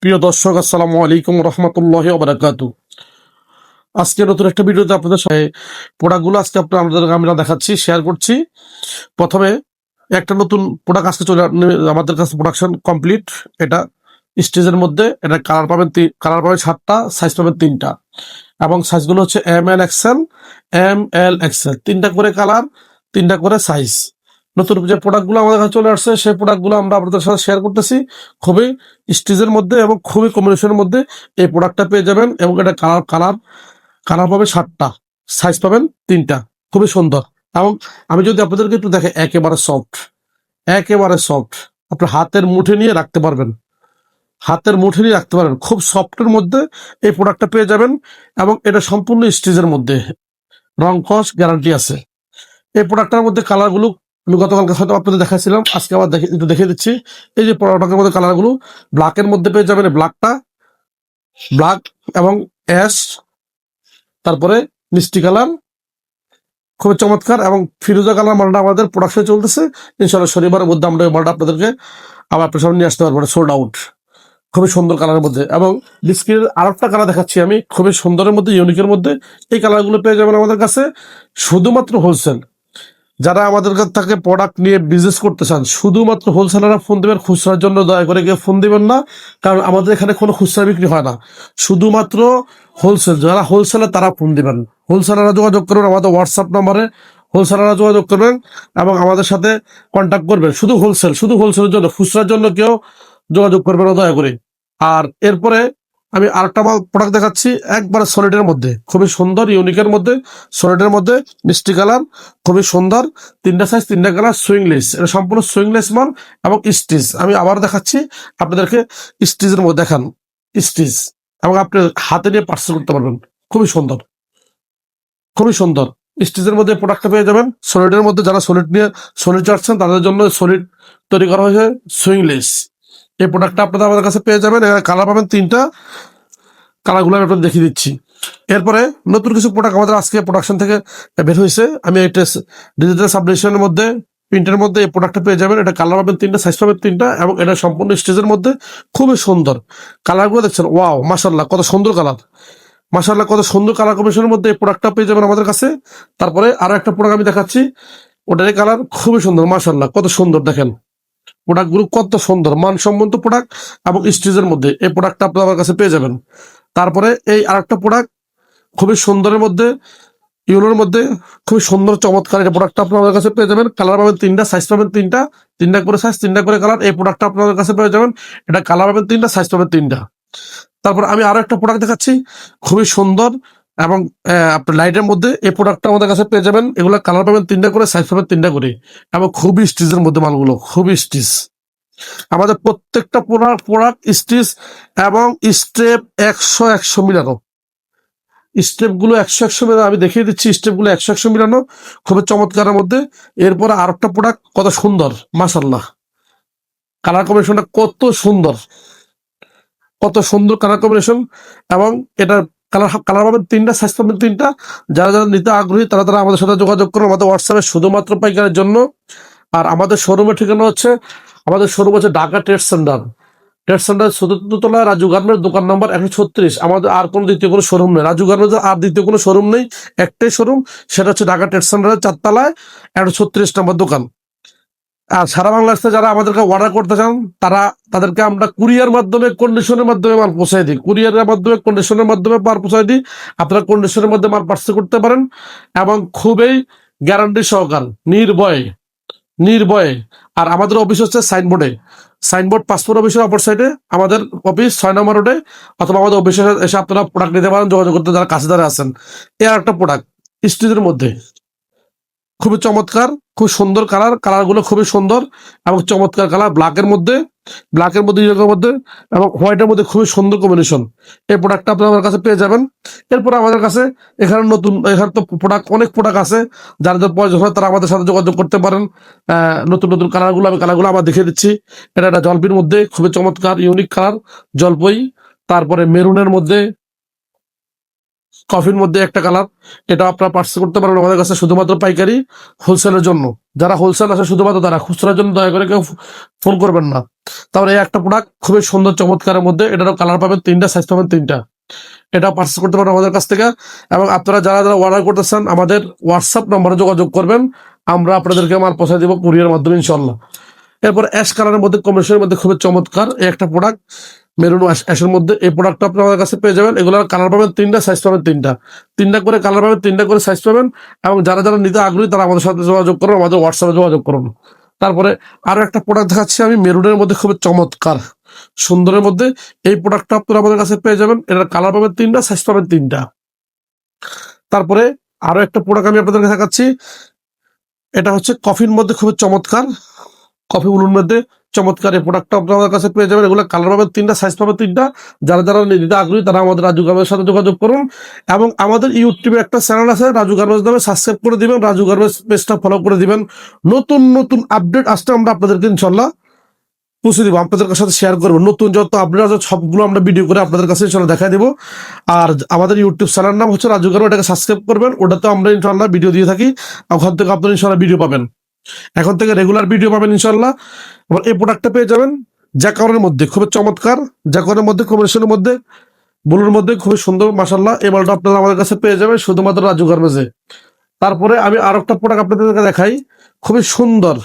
প্রিয় দর্শক, আসসালামু আলাইকুম রহমতুল্লাহি ওয়া বারাকাতু। আজকে নতুন একটা ভিডিওতে আপনাদের সাথে প্রোডাক্টগুলো আজকে আমরা দেখাচ্ছি, শেয়ার করছি। প্রথমে একটা নতুন প্রোডাক্ট আজকে আমাদের কাছে প্রোডাকশন কমপ্লিট। এটা স্টেজের মধ্যে, এটা কালার পাবেন 7টা, সাইজ পাবেন 3টা, এবং সাইজগুলো হচ্ছে এম এল এক্সেল, 3টা করে কালার, 3টা করে সাইজ। নতুন যে প্রোডাক্টগুলো আমাদের কাছে চলে আসছে, সেই প্রোডাক্টগুলো আমরা আপনাদের সাথে শেয়ার করতেছি। খুবই স্টিচের মধ্যে এবং খুবই কম্বিনেশনের মধ্যে এই প্রোডাক্টটা পেয়ে যাবেন, এবং এটা কালার কালার কালার পাবে 7টা, সাইজ পাবেন 3টা। খুবই সুন্দর। এবং আমি যদি আপনাদেরকে একটু দেখে, একেবারে সফট, একেবারে সফট। আপনার হাতের মুঠে নিয়ে রাখতে পারবেন, হাতের মুঠে নিয়ে রাখতে পারবেন। খুব সফটের মধ্যে এই প্রোডাক্টটা পেয়ে যাবেন, এবং এটা সম্পূর্ণ স্টিচের মধ্যে, রং কস গ্যারান্টি আছে। এই প্রোডাক্টটার মধ্যে কালারগুলো আমি গতকালকে হয়তো আপনাদের দেখাচ্ছিলাম, আজকে আবার একটু দেখে দিচ্ছি। এই যে প্রোডাক্টের মধ্যে কালারগুলো, ব্ল্যাকের মধ্যে পেয়ে যাবেন ব্ল্যাকটা, ব্ল্যাক এবং অ্যাশ, তারপরে মিষ্টি কালার, খুবই চমৎকার। এবং ফিরোজা কালার মালটা আমাদের প্রোডাকশনে চলতেছে। ইনশাল্লাহ শনিবারের মধ্যে আমরা এই মালটা আপনাদেরকে আবার আপনার সামনে নিয়ে আসতে পারবো, সোল্ড আউট। খুবই সুন্দর কালারের মধ্যে। এবং ডিসপ্লের আরেকটা কালার দেখাচ্ছি আমি, খুবই সুন্দরের মধ্যে, ইউনিকের মধ্যে। এই কালারগুলো পেয়ে যাবেন আমাদের কাছে শুধুমাত্র হোলসেল। যারা আমাদের কাছ থেকে প্রোডাক্ট নিয়ে বিজনেস করতে চান, শুধুমাত্র হোলসেলাররা ফোন দেবেন, খুচরার জন্য দয়া করে কেউ ফোন দিবেন না, কারণ আমাদের এখানে কোনো খুচরা বিক্রি হয় না, শুধুমাত্র হোলসেল। যারা হোলসেলার তারা ফোন দিবেন, হোলসেলাররা যোগাযোগ করবেন আমাদের হোয়াটসঅ্যাপ নাম্বারে, হোলসেলাররা যোগাযোগ করবেন এবং আমাদের সাথে কন্ট্যাক্ট করবেন। শুধু হোলসেল, শুধু হোলসেলের জন্য, খুচরার জন্য কেউ যোগাযোগ করবেন না দয়া করে। আর এরপরে আমি আরেকটা প্রোডাক্ট দেখাচ্ছি, একবারে সলিডের মধ্যে, খুবই সুন্দর, ইউনিকের মধ্যে, সলিডের মধ্যে, মিষ্টি কালার, খুবই সুন্দর। 3টা সাইজ, 3টা কালার, সুইংলেস। এটা সম্পূর্ণ সুইংলেস মাল এবং স্টিচ। আমি আবার দেখাচ্ছি আপনাদেরকে, স্টিচের মধ্যে দেখান, স্টিচ, এবং আপনি হাতে নিয়ে পার্সেল করতে পারবেন। খুবই সুন্দর, খুবই সুন্দর। স্টিচের মধ্যে প্রোডাক্টটা পেয়ে যাবেন। সলিডের মধ্যে যারা সলিড চাচ্ছেন তাদের জন্য সলিড তৈরি করা হয়েছে, সুইংলেস। এই প্রোডাক্টটা আপনারা আমাদের কাছে পেয়ে যাবেন। কালার পাবেন 3টা, কালারগুলো আমি আপনাদের দেখিয়ে দিচ্ছি। এরপরে নতুন কিছু প্রোডাক্ট আমাদের আজকে প্রোডাকশন থেকে বের হয়েছে। আমি একটা ডিজিটাল সাবডিভিশনের মধ্যে, প্রিন্টের মধ্যে এই প্রোডাক্টটা পেয়ে যাবেন। এটা কালার পাবেন 3টা, সাইজ পাবেন 3টা, এবং এটা সম্পূর্ণ স্টেজের মধ্যে। খুবই সুন্দর কালারগুলো দেখছেন, ওয়াও, মাশাল্লাহ, কত সুন্দর কালার, মাশাল্লাহ, কত সুন্দর কালার কম্বিনেশনের মধ্যে এই প্রোডাক্টটা পেয়ে যাবেন আমাদের কাছে। তারপরে আরো একটা প্রোডাক্ট আমি দেখাচ্ছি, ওটার কালার খুবই সুন্দর, মাশাল্লাহ, কত সুন্দর। দেখেন প্রোডাক্টগুলো কত সুন্দর, মানসম্মত প্রোডাক্ট, এবং স্টিচের মধ্যে এই প্রোডাক্টটা আপনার আমার কাছে পেয়ে যাবেন। তারপরে এই আরেকটা প্রোডাক্ট খুবই সুন্দরের মধ্যে, ইউনোর মধ্যে, খুবই সুন্দর চমৎকার। এই প্রোডাক্টটা আপনাদের কাছে পেয়ে যাবেন। কালার পাবেন 3টা, সাইজ পাবেন 3টা, 3টা করে সাইজ, 3টা করে কালার। এই প্রোডাক্টটা আপনাদের কাছে পেয়ে যাবেন। এটা কালার পাবেন 3টা, সাইজ পাবেন 3টা। তারপর আমি আরো একটা প্রোডাক্ট দেখাচ্ছি, খুবই সুন্দর, এবং আপনার লাইটের মধ্যে এই প্রোডাক্টটা আমাদের কাছে পেয়ে যাবেন। এগুলো কালার পাবেন 3টা করে, সাইজ পাবেন 3টা করে, এবং খুবই স্টিচের মধ্যে মালগুলো, খুবই স্টিচ। আমাদের প্রত্যেকটা প্রোডাক্ট স্টিচ, এবং স্টেপ 100 মিলানো, স্টেপগুলো 100 মিলানো। আমি দেখিয়ে দিচ্ছি, স্টেপগুলো 100 মিলানো, খুবই চমৎকারের মধ্যে। এরপরে আরেকটা প্রোডাক্ট কত সুন্দর, মাশাল্লাহ, কালার কম্বিনেশনটা কত সুন্দর, কত সুন্দর কালার কম্বিনেশন। এবং এটার কালার কালার পাবেন 3টা, সাইজ পাবেন 3টা। যারা যারা নিতে আগ্রহী তারা তারা আমাদের সাথে যোগাযোগ করুন, আমাদের হোয়াটসঅ্যাপে, শুধুমাত্র পাইকারের জন্য। আর আমাদের শোরুমের ঠিকানা হচ্ছে, আমাদের শোরুম হচ্ছে Dhaka trade centre, trade centre চতুর্থ তলায়, রাজু গার্মেন্টস, দোকান নম্বর 136। আমাদের আর কোনো দ্বিতীয় কোনো শোরুম নেই, রাজু গার্মেন্টস আর দ্বিতীয় কোনো শোরুম নেই, একটাই শোরুম, সেটা হচ্ছে ঢাকা ট্রেড সেন্টারের 4 তলায় 136 নম্বর দোকান। আর সারা বাংলাদেশে যারা আমাদেরকে অর্ডার করতে চান, তাদেরকে আমরা কুরিয়ার মাধ্যমে, কন্ডিশনের মাধ্যমে মাল পৌঁছাই দিই, কুরিয়ারের মাধ্যমে, কন্ডিশনের মাধ্যমে মাল পৌঁছাই দিই। আপনারা কন্ডিশনের মধ্যে মাল পার্সেল করতে পারেন, এবং খুবই গ্যারান্টি সহকার, নির্ভয়ে, নির্ভয়ে। আর আমাদের অফিস হচ্ছে সাইনবোর্ডে, সাইনবোর্ড পাসপোর্ট অফিসের অপর সাইডে আমাদের অফিস, 6 নম্বর রোডে। অথবা আমাদের অফিসে এসে আপনারা প্রোডাক্ট নিতে পারেন, যোগাযোগ করতে, যারা কাছে যারা আছেন। এর একটা প্রোডাক্ট স্টিচের মধ্যে, খুবই চমৎকার, খুব সুন্দর কালার, কালারগুলো খুবই সুন্দর এবং চমৎকার কালার। ব্ল্যাকের মধ্যে, ইয়েলোর মধ্যে, এবং হোয়াইটের মধ্যে, খুবই সুন্দর কম্বিনেশন। এই প্রোডাক্টটা আপনারা আমার কাছে পেয়ে যাবেন। এরপর আমাদের কাছে এখানে তো প্রোডাক্ট, অনেক প্রোডাক্ট আছে, যাদের প্রয়োজন হয় তারা আমাদের সাথে যোগাযোগ করতে পারেন। নতুন নতুন কালারগুলো আবার দেখিয়ে দিচ্ছি। এটা একটা জলপির মধ্যে, খুবই চমৎকার, ইউনিক কালার, জলপই। তারপরে মেরুনের মধ্যে, কফির মধ্যে একটা কালার, এটা আপনারা পার্চেস করতে পারেন আমাদের কাছে শুধুমাত্র পাইকারি, হোলসেলের জন্য। যারা হোলসেল আছে শুধুমাত্র তারা, খুচরার জন্য দয়া করে কেউ ফোন করবেন না। তারপরে এই একটা প্রোডাক্ট খুবই সুন্দর চমৎকারের মধ্যে, এটারও কালার পাবেন তিনটা, সাইজ পাবেন তিনটা। এটা পার্চেস করতে পারেন আমাদের কাছ থেকে। এবং আপনারা যারা যারা অর্ডার করতেছেন আমাদের হোয়াটসঅ্যাপ নম্বরে যোগাযোগ করবেন, আমরা আপনাদেরকে মাল পৌঁছে দিব কুরিয়ার মাধ্যমে ইনশাল্লাহ। এরপর অ্যাশ কালারের মধ্যে কম্বিনেশনের মধ্যে খুবই চমৎকার এই একটা প্রোডাক্ট, মেরুন অ্যাশের মধ্যে এই প্রোডাক্টটা আপনি আমাদের কাছে পেয়ে যাবেন। এগুলোর কালার পাবেন তিনটা, সাইজ পাবেন তিনটা, তিনটা করে কালার পাবেন, তিনটা করে সাইজ পাবেন। এবং যারা যারা নিতে আগ্রহী তারা আমাদের সাথে যোগাযোগ করুন, আমাদের হোয়াটসঅ্যাপে যোগাযোগ করুন। তারপরে আরো একটা প্রোডাক্ট দেখাচ্ছি আমি, মেরুনের মধ্যে খুবই চমৎকার সুন্দরের মধ্যে এই প্রোডাক্টটা আপনারা আমাদের কাছে পেয়ে যাবেন। এটার কালার পাবেন তিনটা, সাইজ পাবেন তিনটা। তারপরে আরো একটা প্রোডাক্ট আমি আপনাদেরকে দেখাচ্ছি, এটা হচ্ছে কফির মধ্যে খুবই চমৎকার, কফি উলুর মধ্যে চমৎকার এই প্রোডাক্টটা আপনারা আমাদের কাছে পেয়ে যাবেন। এগুলো কালার পাবেন তিনটা, সাইজ পাবেন তিনটা। যারা যারা নিতে আগ্রহী তারা আমাদের রাজু গার্মেন্টসের সাথে যোগাযোগ করুন। এবং আমাদের ইউটিউবে একটা চ্যানেল আছে রাজু গার্মেন্টস নামে, সাবস্ক্রাইব করে দিবেন, রাজু গার্মেন্টস পেজটা ফলো করে দিবেন। নতুন নতুন আপডেট আসতে আমরা আপনাদেরকে ইনশাল্লাহ পৌঁছে দিব, আপনাদের সাথে শেয়ার করবো। নতুন যত আপডেট আছে সবগুলো আমরা ভিডিও করে আপনাদের কাছে ইনশাল্লাহ দেখাই দিব। আর আমাদের ইউটিউব চ্যানেল নাম হচ্ছে রাজু গার্মেন্টস, এটাকে সাবস্ক্রাইব করবেন, ওটাতে আমরা ইনশাল্লাহ ভিডিও দিয়ে থাকি। ওখান থেকে আপনারা ইনশাল্লাহ ভিডিও পাবেন, এখন থেকে রেগুলার ভিডিও পাবেন ইনশাল্লাহ। আবার এই প্রোডাক্টটা পেয়ে যাবেন জ্যাকরের মধ্যে, খুবই চমৎকার জ্যাকরের মধ্যে, কম্বিনেশনের মধ্যে, ব্লুর মধ্যে খুবই সুন্দর মাশাআল্লাহ। এই মালটা আপনারা আমাদের কাছে পেয়ে যাবেন শুধুমাত্র রাজু গার্মেন্টসে। তারপরে আমি আর একটা প্রোডাক্ট আপনাদেরকে দেখাই, খুবই সুন্দর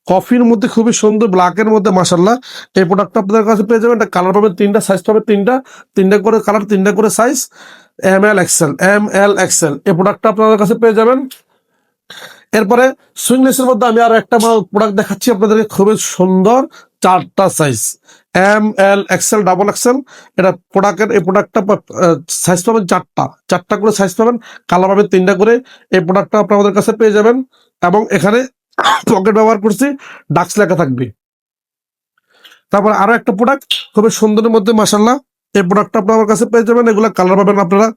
কফির মধ্যে, খুবই সুন্দর ব্ল্যাকের মধ্যে মাশাআল্লাহ। এই প্রোডাক্টটা আপনাদের কাছে পেয়ে যাবেন, এটা কালার পাবেন তিনটা, সাইজ পাবেন তিনটা, তিনটা করে কালার, তিনটা করে size, ML XL, ML XL এই প্রোডাক্টটা আপনাদের কাছে পেয়ে যাবেন। এরপরে সুইংলেসের মধ্যে আমি আরো একটা প্রোডাক্ট দেখাচ্ছি আপনাদেরকে, খুবই সুন্দর চারটা সাইজ, ML XL, XXL। এটা প্রোডাক্টের, এই প্রোডাক্টটা সাইজ পাবেন চারটা, চারটা করে সাইজ পাবেন, কালার পাবেন তিনটা করে। এই প্রোডাক্টটা আপনি আমাদের কাছে পেয়ে যাবেন। এবং এখানে পকেট ব্যবহার করছি, ডাক্স লেখা থাকবে। তারপর আরো একটা প্রোডাক্ট খুবই সুন্দরের মধ্যে মাশাআল্লাহ, এই প্রোডাক্টটা আপনি আমার কাছে পেয়ে যাবেন। এগুলা কালার পাবেন আপনারা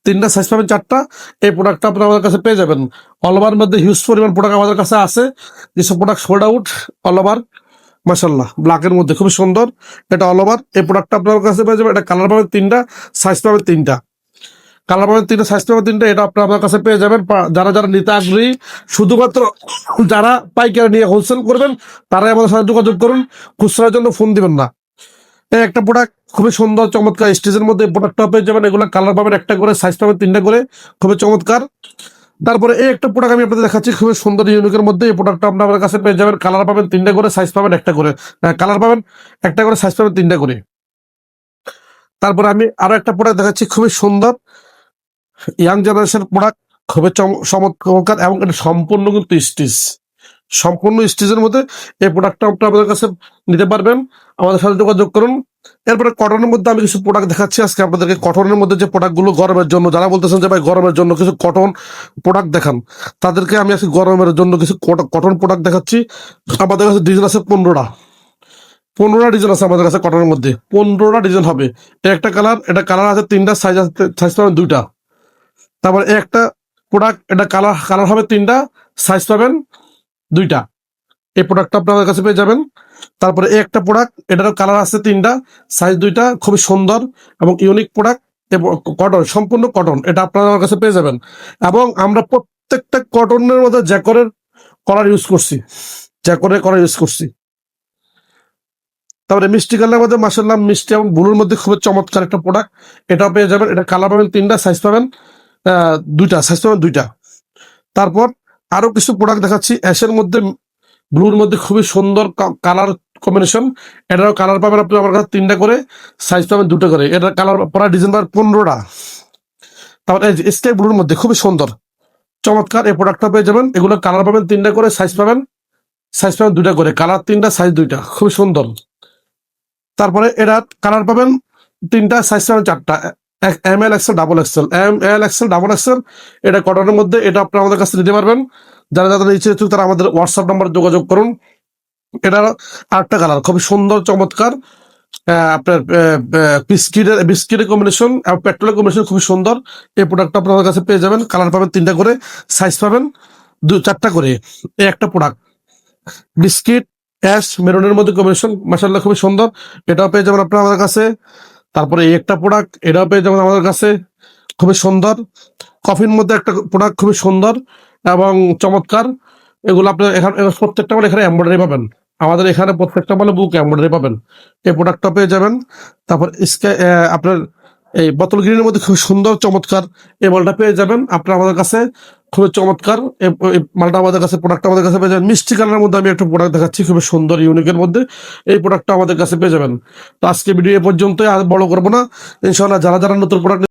তিনটা, সাইজ পাবেন চারটা। এই প্রোডাক্টটা আপনারা আমাদের কাছে পেয়ে যাবেন। অল ওভার মধ্যে হিউজ পরিমাণ প্রোডাক্ট আমাদের কাছে আছে, যেসব product sold out all over মাশাআল্লাহ, ব্ল্যাকের মধ্যে খুবই সুন্দর। এটা অল ওভার, এই প্রোডাক্টটা আপনার কাছে পেয়ে যাবেন। এটা কালার পাবেন তিনটা, সাইজ পাবেন তিনটা, কালার পাবেন তিনটা, সাইজ পাবেন তিনটা। এটা আপনার আমার কাছে পেয়ে যাবেন। যারা যারা নিতে আগ্রহী, শুধুমাত্র যারা পাইকারি নিয়ে হোলসেল করবেন তারাই আমাদের সাথে যোগাযোগ করুন, খুচরার জন্য ফোন দিবেন না। এই একটা প্রোডাক্ট খুবই সুন্দর চমৎকার স্টেজের মধ্যে প্রোডাক্টটা পেয়ে যাবেন। এগুলো কালার পাবেন একটা করে, সাইজ পাবেন তিনটা করে, খুবই চমৎকার। তারপরে এই একটা প্রোডাক্ট আমি আপনাদের দেখাচ্ছি, খুবই সুন্দর ইউনিকের মধ্যে। এই প্রোডাক্টটা আপনার কাছে পেয়ে যাবেন, কালার পাবেন তিনটা করে, সাইজ পাবেন একটা করে, কালার পাবেন একটা করে, সাইজ পাবেন তিনটা করে। তারপরে আমি আরো একটা প্রোডাক্ট দেখাচ্ছি, খুবই সুন্দর ইয়াং জেনারেশন প্রোডাক্ট, খুবই চমৎকার। এবং এটা সম্পূর্ণ কিন্তু স্টিচ, সম্পূর্ণ স্টিচের মধ্যে এই প্রোডাক্টটা আপনাদের কাছে নিতে পারবেন, আমাদের সাথে যোগাযোগ করুন। এরপরে কটনের মধ্যে আমি কিছু প্রোডাক্ট দেখাচ্ছি আজকে আপনাদেরকে। কটনের মধ্যে যে প্রোডাক্টগুলো গরমের জন্য, যারা বলতেছেন যে ভাই গরমের জন্য কিছু কটন প্রোডাক্ট দেখান, তাদেরকে আমি আজকে গরমের জন্য কিছু কটন প্রোডাক্ট দেখাচ্ছি। আমাদের কাছে ডিজাইন আছে 15টা ডিজাইন আছে আমাদের কাছে কটনের মধ্যে, 15টা ডিজাইন হবে। একটা কালার, এটা কালার আছে তিনটা, সাইজ আছে, সাইজ পাবেন দুইটা। তারপর একটা প্রোডাক্ট, এটা কালার হবে তিনটা, সাইজ পাবেন দুইটা। এই প্রোডাক্টটা আপনাদের কাছে পেয়ে যাবেন। তারপরে এই একটা প্রোডাক্ট, এটারও কালার আছে তিনটা, সাইজ দুইটা, খুবই সুন্দর এবং ইউনিক প্রোডাক্ট এবং কটন, সম্পূর্ণ কটন, এটা আপনারা আমার কাছে পেয়ে যাবেন। এবং আমরা প্রত্যেকটা কটনের মধ্যে জ্যাকরের কলার ইউজ করছি, জ্যাকরের কলার ইউজ করছি। তারপরে মিষ্টি কালারের মধ্যে মাশাআল্লাহ, মিষ্টি এবং ব্লুর মধ্যে খুবই চমৎকার একটা প্রোডাক্ট, এটাও পেয়ে যাবেন। এটা কালার পাবেন তিনটা, সাইজ পাবেন দুইটা, সাইজ পাবেন দুইটা। তারপর আরো কিছু প্রোডাক্ট দেখাচ্ছি অ্যাশের মধ্যে, ব্লুর মধ্যে খুবই সুন্দর কালার কম্বিনেশন। এটারও কালার পাবেন আপনি আমার কাছে তিনটা করে, সাইজ পাবেন দুটো করে। এটার কালার পরা ডিজাইন পাবেন 15টা। তারপরে স্কাই ব্লুর মধ্যে খুবই সুন্দর চমৎকার এই প্রোডাক্টটা পেয়ে যাবেন। এগুলো কালার পাবেন তিনটা করে, সাইজ পাবেন দুটা করে, কালার তিনটা, সাইজ দুইটা, খুবই সুন্দর। তারপরে এটা কালার পাবেন তিনটা, সাইজ পাবেন চারটা, ML XL, ML XL। এটা কটনের মধ্যে, এটা আপনি আমাদের কাছে নিতে পারবেন। যারা যাদের ইচ্ছে হচ্ছে তারা আমাদের হোয়াটসঅ্যাপ নাম্বার যোগাযোগ করুন। এটার আরেকটা কালার খুবই সুন্দর চমৎকার, আপনার বিস্কিটের কম্বিনেশন এবং পেট্রোলের কম্বিনেশন খুবই সুন্দর। এই প্রোডাক্টটা আপনাদের কাছে পেয়ে যাবেন, কালার পাবেন তিনটা করে, সাইজ পাবেন চারটা করে। এই একটা প্রোডাক্ট বিস্কিট অ্যাশ মেরুনের মধ্যে কম্বিনেশন মাশাআল্লাহ খুবই সুন্দর, এটাও পেয়ে যাবেন আপনারা আমাদের কাছে। তারপরে এই একটা প্রোডাক্ট, এটাও পেয়ে যাবেন আমাদের কাছে, খুবই সুন্দর। কফির মধ্যে একটা প্রোডাক্ট খুবই সুন্দর এবং চমৎকার। এগুলো আপনার এখানে প্রত্যেকটা মাল এখানে এমব্রয়ডারি পাবেন। আমাদের এখানে প্রত্যেকটা মালে বুক এমব্রয়ডারি পাবেন। এই প্রোডাক্টটা পেয়ে যাবেন। তারপর আপনার এই বোতল গ্রিনের মধ্যে খুব সুন্দর চমৎকার এই মালটা পেয়ে যাবেন আপনার আমাদের কাছে, খুবই চমৎকার। এই মালটা আমাদের কাছে, প্রোডাক্টটা আমাদের কাছে পেয়ে যাবেন। মিষ্টি কালারের মধ্যে আমি একটা প্রোডাক্ট দেখাচ্ছি, খুবই সুন্দর ইউনিকের মধ্যে। এই প্রোডাক্টটা আমাদের কাছে পেয়ে যাবেন। তো আজকে ভিডিও এ পর্যন্তই, আর বড় করবো না। ইনশাআল্লাহ যারা যারা নতুন প্রোডাক্ট